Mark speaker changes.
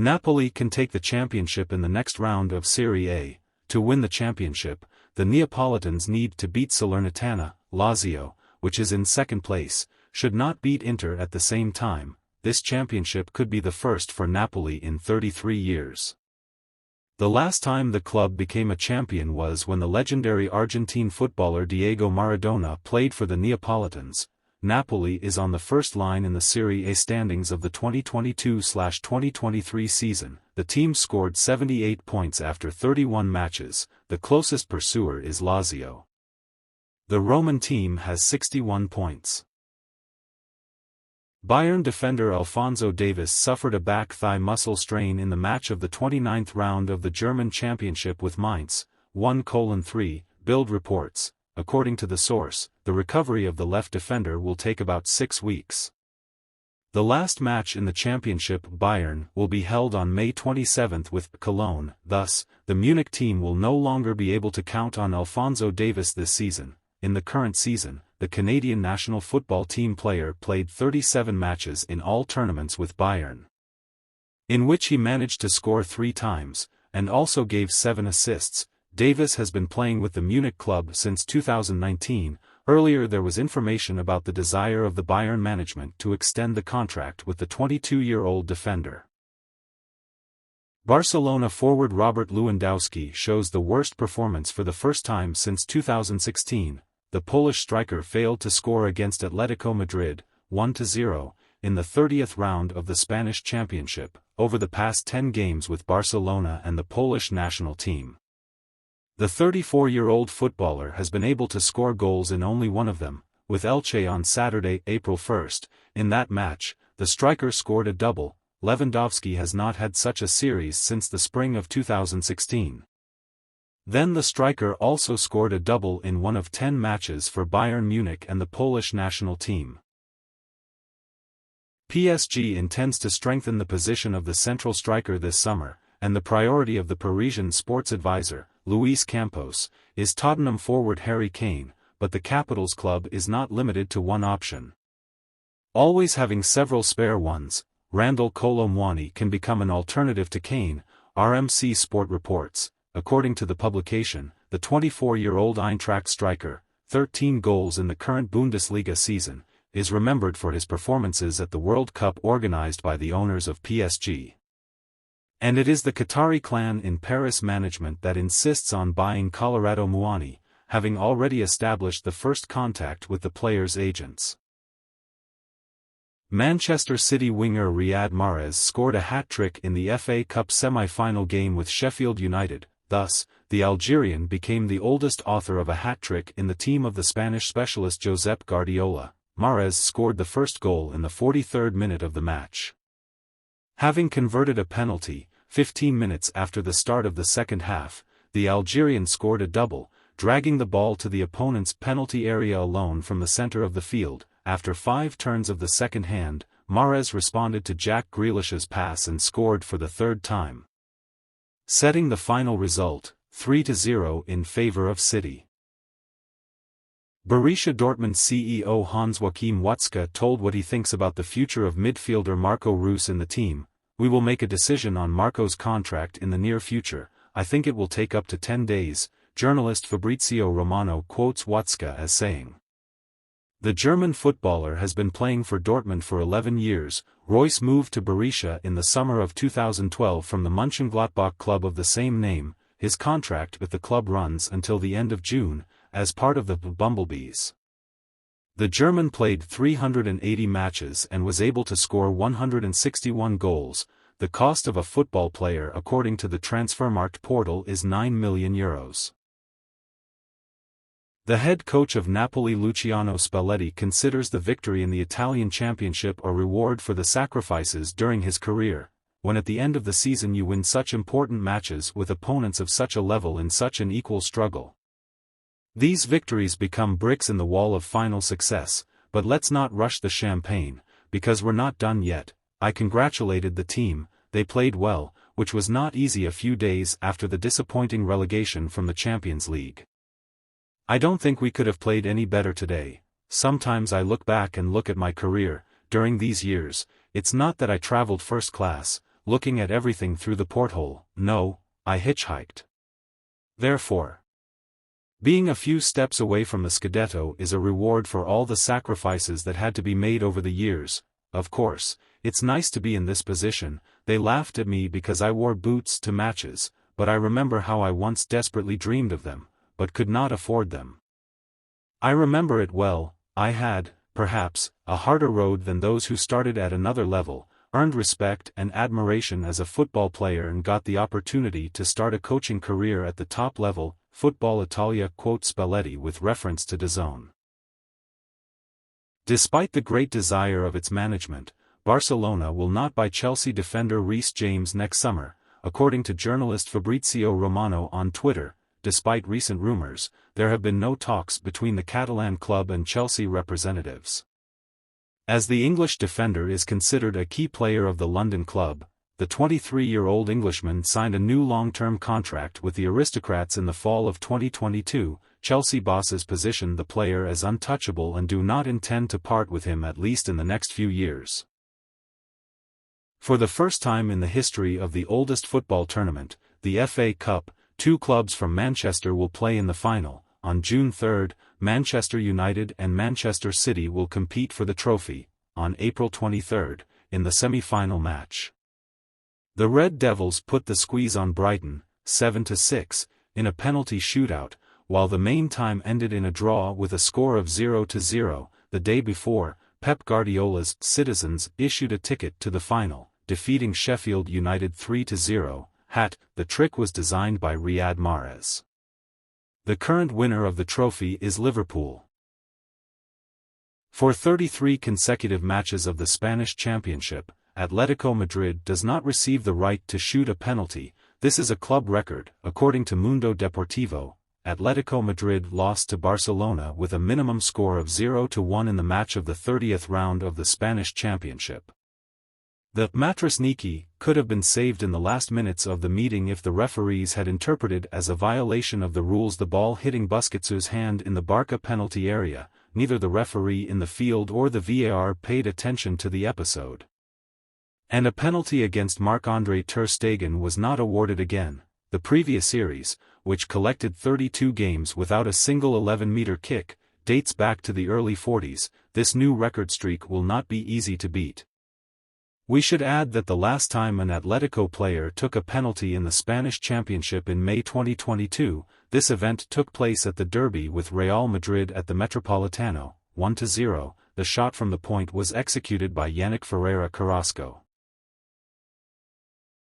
Speaker 1: Napoli can take the championship in the next round of Serie A. To win the championship, the Neapolitans need to beat Salernitana. Lazio, which is in second place, should not beat Inter at the same time. This championship could be the first for Napoli in 33 years. The last time the club became a champion was when the legendary Argentine footballer Diego Maradona played for the Neapolitans. Napoli is on the first line in the Serie A standings of the 2022-2023 season. The team scored 78 points after 31 matches. The closest pursuer is Lazio. The Roman team has 61 points. Bayern defender Alfonso Davis suffered a back thigh muscle strain in the match of the 29th round of the German Championship with Mainz, 1:3, Bild reports. According to the source, the recovery of the left defender will take about 6 weeks. The last match in the championship, Bayern, will be held on May 27 with Cologne. Thus, the Munich team will no longer be able to count on Alfonso Davis this season. In the current season, the Canadian national football team player played 37 matches in all tournaments with Bayern, in which he managed to score 3 times, and also gave 7 assists. Davis has been playing with the Munich club since 2019. Earlier there was information about the desire of the Bayern management to extend the contract with the 22-year-old defender. Barcelona forward Robert Lewandowski shows the worst performance for the first time since 2016. The Polish striker failed to score against Atletico Madrid, 1-0, in the 30th round of the Spanish Championship, over the past 10 games with Barcelona and the Polish national team. The 34-year-old footballer has been able to score goals in only one of them, with Elche on Saturday, April 1. In that match, the striker scored a double. Lewandowski has not had such a series since the spring of 2016. Then the striker also scored a double in one of 10 matches for Bayern Munich and the Polish national team. PSG intends to strengthen the position of the central striker this summer, and the priority of the Parisian sports advisor, Luis Campos, is Tottenham forward Harry Kane, but the Capitals club is not limited to one option. Always having several spare ones, Randal Kolo Muani can become an alternative to Kane, RMC Sport reports. According to the publication, the 24-year-old Eintracht striker, 13 goals in the current Bundesliga season, is remembered for his performances at the World Cup organized by the owners of PSG. And it is the Qatari clan in Paris management that insists on buying Colorado Muani, having already established the first contact with the player's agents. Manchester City winger Riyad Mahrez scored a hat-trick in the FA Cup semi-final game with Sheffield United. Thus, the Algerian became the oldest author of a hat-trick in the team of the Spanish specialist Josep Guardiola. Mahrez scored the first goal in the 43rd minute of the match, having converted a penalty. 15 minutes after the start of the second half, the Algerian scored a double, dragging the ball to the opponent's penalty area alone from the center of the field. After 5 turns of the second hand, Mahrez responded to Jack Grealish's pass and scored for the 3rd time, setting the final result, 3-0 in favor of City. Borussia Dortmund CEO Hans-Joachim Watzke told what he thinks about the future of midfielder Marco Reus in the team. We will make a decision on Marco's contract in the near future. I think it will take up to 10 days, journalist Fabrizio Romano quotes Watzke as saying. The German footballer has been playing for Dortmund for 11 years. Reus moved to Borussia in the summer of 2012 from the Mönchengladbach club of the same name. His contract with the club runs until the end of June, as part of the Bumblebees. The German played 380 matches and was able to score 161 goals. The cost of a football player according to the Transfermarkt portal is €9 million. The head coach of Napoli Luciano Spalletti considers the victory in the Italian Championship a reward for the sacrifices during his career. When at the end of the season you win such important matches with opponents of such a level in such an equal struggle, these victories become bricks in the wall of final success. But let's not rush the champagne, because we're not done yet. I congratulated the team, they played well, which was not easy a few days after the disappointing relegation from the Champions League. I don't think we could have played any better today. Sometimes I look back and look at my career, during these years, it's not that I traveled first class. looking at everything through the porthole. No, I hitchhiked. Therefore, being a few steps away from the Scudetto is a reward for all the sacrifices that had to be made over the years. Of course, it's nice to be in this position. They laughed at me because I wore boots to matches, but I remember how I once desperately dreamed of them, but could not afford them. I remember it well. I had, perhaps, a harder road than those who started at another level, earned respect and admiration as a football player and got the opportunity to start a coaching career at the top level. Football Italia quotes Spalletti with reference to DAZN. Despite the great desire of its management, Barcelona will not buy Chelsea defender Reece James next summer, according to journalist Fabrizio Romano on Twitter. Despite recent rumors, there have been no talks between the Catalan club and Chelsea representatives. As the English defender is considered a key player of the London club, the 23-year-old Englishman signed a new long-term contract with the Aristocrats in the fall of 2022. Chelsea bosses position the player as untouchable and do not intend to part with him at least in the next few years. For the first time in the history of the oldest football tournament, the FA Cup, two clubs from Manchester will play in the final. On June 3, Manchester United and Manchester City will compete for the trophy. On April 23, in the semi-final match, the Red Devils put the squeeze on Brighton, 7-6, in a penalty shootout, while the main time ended in a draw with a score of 0-0. The day before, Pep Guardiola's Citizens issued a ticket to the final, defeating Sheffield United 3-0. The trick was designed by Riyad Mahrez. The current winner of the trophy is Liverpool. For 33 consecutive matches of the Spanish Championship, Atletico Madrid does not receive the right to shoot a penalty. This is a club record. According to Mundo Deportivo, Atletico Madrid lost to Barcelona with a minimum score of 0-1 in the match of the 30th round of the Spanish Championship. The Matrasniki could have been saved in the last minutes of the meeting if the referees had interpreted as a violation of the rules the ball hitting Busquets' hand in the Barca penalty area. Neither the referee in the field or the VAR paid attention to the episode, and a penalty against Marc-Andre ter Stegen was not awarded again. The previous series, which collected 32 games without a single 11-meter kick, dates back to the early 40s. This new record streak will not be easy to beat. We should add that the last time an Atletico player took a penalty in the Spanish Championship in May 2022, this event took place at the Derby with Real Madrid at the Metropolitano, 1-0. The shot from the point was executed by Yannick Ferreira Carrasco.